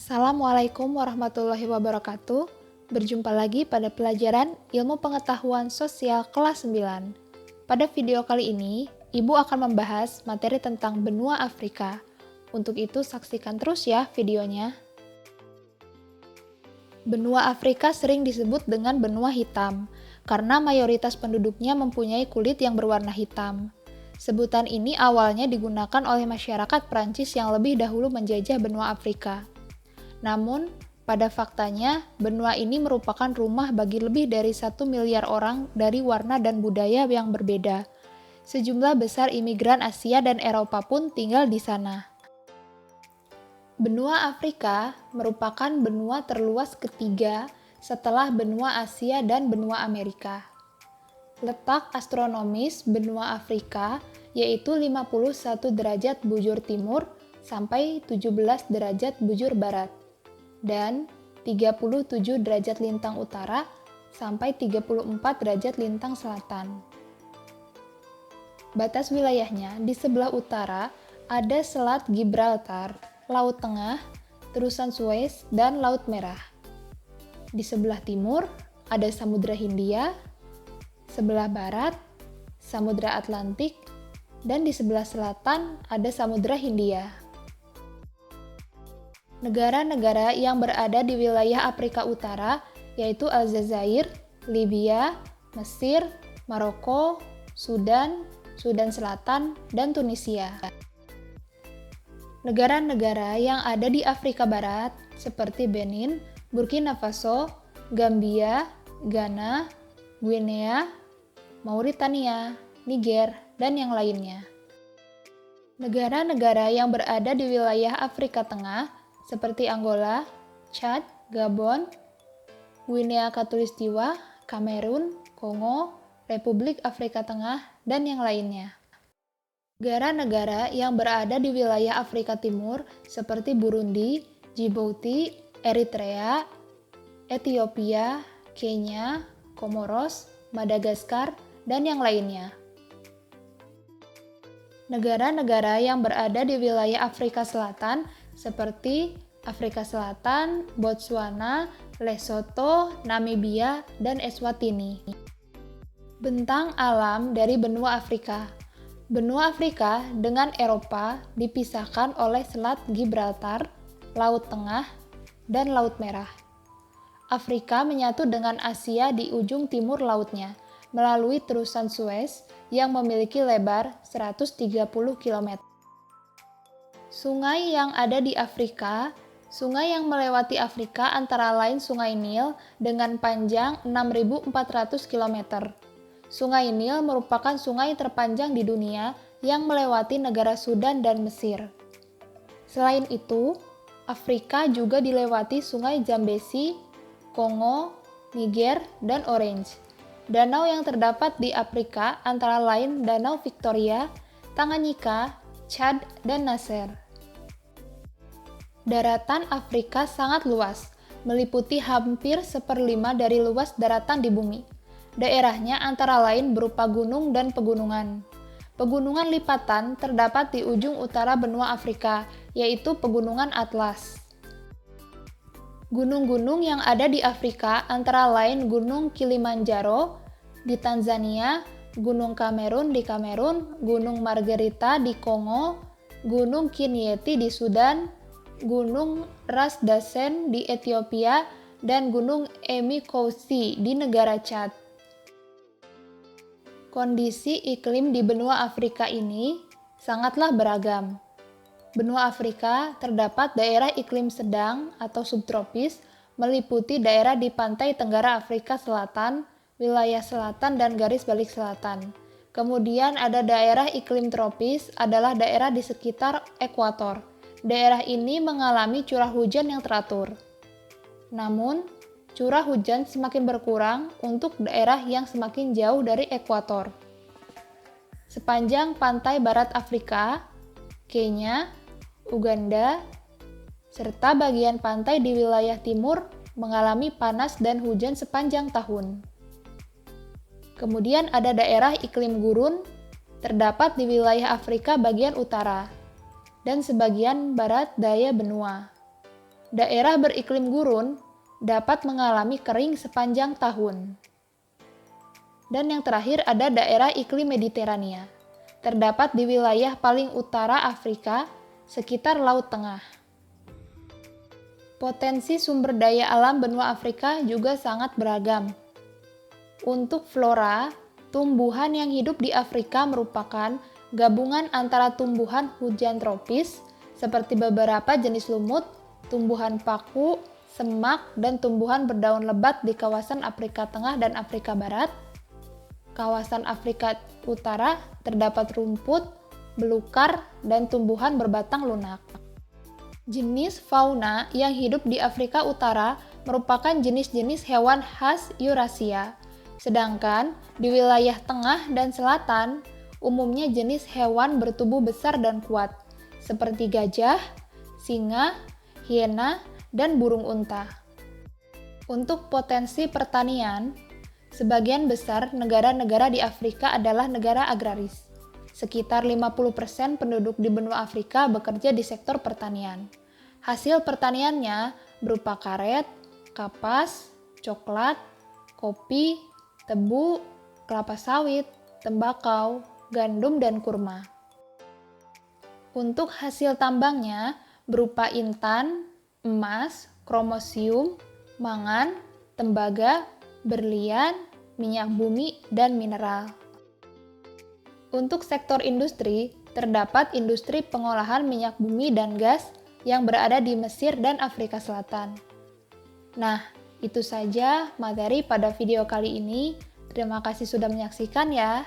Assalamualaikum warahmatullahi wabarakatuh. Berjumpa lagi pada pelajaran Ilmu Pengetahuan Sosial kelas 9. Pada video kali ini, Ibu akan membahas materi tentang benua Afrika. Untuk itu, saksikan terus ya videonya. Benua Afrika sering disebut dengan benua hitam, karena mayoritas penduduknya mempunyai kulit yang berwarna hitam. Sebutan ini awalnya digunakan oleh masyarakat Prancis yang lebih dahulu menjajah benua Afrika. Namun, pada faktanya, benua ini merupakan rumah bagi lebih dari 1 miliar orang dari warna dan budaya yang berbeda. Sejumlah besar imigran Asia dan Eropa pun tinggal di sana. Benua Afrika merupakan benua terluas ketiga setelah benua Asia dan benua Amerika. Letak astronomis benua Afrika yaitu 51 derajat bujur timur sampai 17 derajat bujur barat dan 37 derajat lintang utara sampai 34 derajat lintang selatan. Batas wilayahnya di sebelah utara ada Selat Gibraltar, Laut Tengah, Terusan Suez, dan Laut Merah. Di sebelah timur ada Samudra Hindia, sebelah barat Samudra Atlantik, dan di sebelah selatan ada Samudra Hindia. Negara-negara yang berada di wilayah Afrika Utara yaitu Aljazair, Libya, Mesir, Maroko, Sudan, Sudan Selatan, dan Tunisia. Negara-negara yang ada di Afrika Barat seperti Benin, Burkina Faso, Gambia, Ghana, Guinea, Mauritania, Niger, dan yang lainnya. Negara-negara yang berada di wilayah Afrika Tengah seperti Angola, Chad, Gabon, Guinea Khatulistiwa, Kamerun, Kongo, Republik Afrika Tengah, dan yang lainnya. Negara-negara yang berada di wilayah Afrika Timur seperti Burundi, Djibouti, Eritrea, Ethiopia, Kenya, Komoros, Madagaskar, dan yang lainnya. Negara-negara yang berada di wilayah Afrika Selatan seperti Afrika Selatan, Botswana, Lesotho, Namibia, dan Eswatini. Bentang alam dari benua Afrika. Benua Afrika dengan Eropa dipisahkan oleh Selat Gibraltar, Laut Tengah, dan Laut Merah. Afrika menyatu dengan Asia di ujung timur lautnya melalui Terusan Suez yang memiliki lebar 130 km. Sungai yang ada di Afrika, sungai yang melewati Afrika antara lain Sungai Nil dengan panjang 6.400 km. Sungai Nil merupakan sungai terpanjang di dunia yang melewati negara Sudan dan Mesir. Selain itu, Afrika juga dilewati Sungai Zambezi, Kongo, Niger, dan Orange. Danau yang terdapat di Afrika antara lain Danau Victoria, Tanganyika, Chad, dan Nasser. Daratan Afrika sangat luas, meliputi hampir 1/5 dari luas daratan di bumi. Daerahnya antara lain berupa gunung dan pegunungan. Pegunungan lipatan terdapat di ujung utara benua Afrika, yaitu Pegunungan Atlas. Gunung-gunung yang ada di Afrika antara lain Gunung Kilimanjaro di Tanzania, Gunung Kamerun di Kamerun, Gunung Margarita di Kongo, Gunung Kinyeti di Sudan, Gunung Ras Dasen di Ethiopia, dan Gunung Emikoussi di negara Chad. Kondisi iklim di benua Afrika ini sangatlah beragam. Benua Afrika terdapat daerah iklim sedang atau subtropis, meliputi daerah di pantai tenggara Afrika Selatan, wilayah selatan dan garis balik selatan. Kemudian ada daerah iklim tropis, adalah daerah di sekitar ekuator. Daerah ini mengalami curah hujan yang teratur. Namun, curah hujan semakin berkurang untuk daerah yang semakin jauh dari ekuator. Sepanjang pantai barat Afrika, Kenya, Uganda, serta bagian pantai di wilayah timur mengalami panas dan hujan sepanjang tahun. Kemudian ada daerah iklim gurun, terdapat di wilayah Afrika bagian utara dan sebagian barat daya benua. Daerah beriklim gurun dapat mengalami kering sepanjang tahun. Dan yang terakhir ada daerah iklim Mediterania. Terdapat di wilayah paling utara Afrika, sekitar Laut Tengah. Potensi sumber daya alam benua Afrika juga sangat beragam. Untuk flora, tumbuhan yang hidup di Afrika merupakan gabungan antara tumbuhan hujan tropis seperti beberapa jenis lumut, tumbuhan paku, semak, dan tumbuhan berdaun lebat di kawasan Afrika Tengah dan Afrika Barat. Kawasan Afrika Utara terdapat rumput, belukar, dan tumbuhan berbatang lunak. Jenis fauna yang hidup di Afrika Utara merupakan jenis-jenis hewan khas Eurasia, sedangkan di wilayah tengah dan selatan umumnya jenis hewan bertubuh besar dan kuat, seperti gajah, singa, hiena, dan burung unta. Untuk potensi pertanian, sebagian besar negara-negara di Afrika adalah negara agraris. Sekitar 50% penduduk di benua Afrika bekerja di sektor pertanian. Hasil pertaniannya berupa karet, kapas, coklat, kopi, tebu, kelapa sawit, tembakau, gandum, dan kurma. Untuk hasil tambangnya berupa intan, emas, kromosium, mangan, tembaga, berlian, minyak bumi, dan mineral. Untuk sektor industri, terdapat industri pengolahan minyak bumi dan gas yang berada di Mesir dan Afrika Selatan. Nah, itu saja materi pada video kali ini. Terima kasih sudah menyaksikan ya.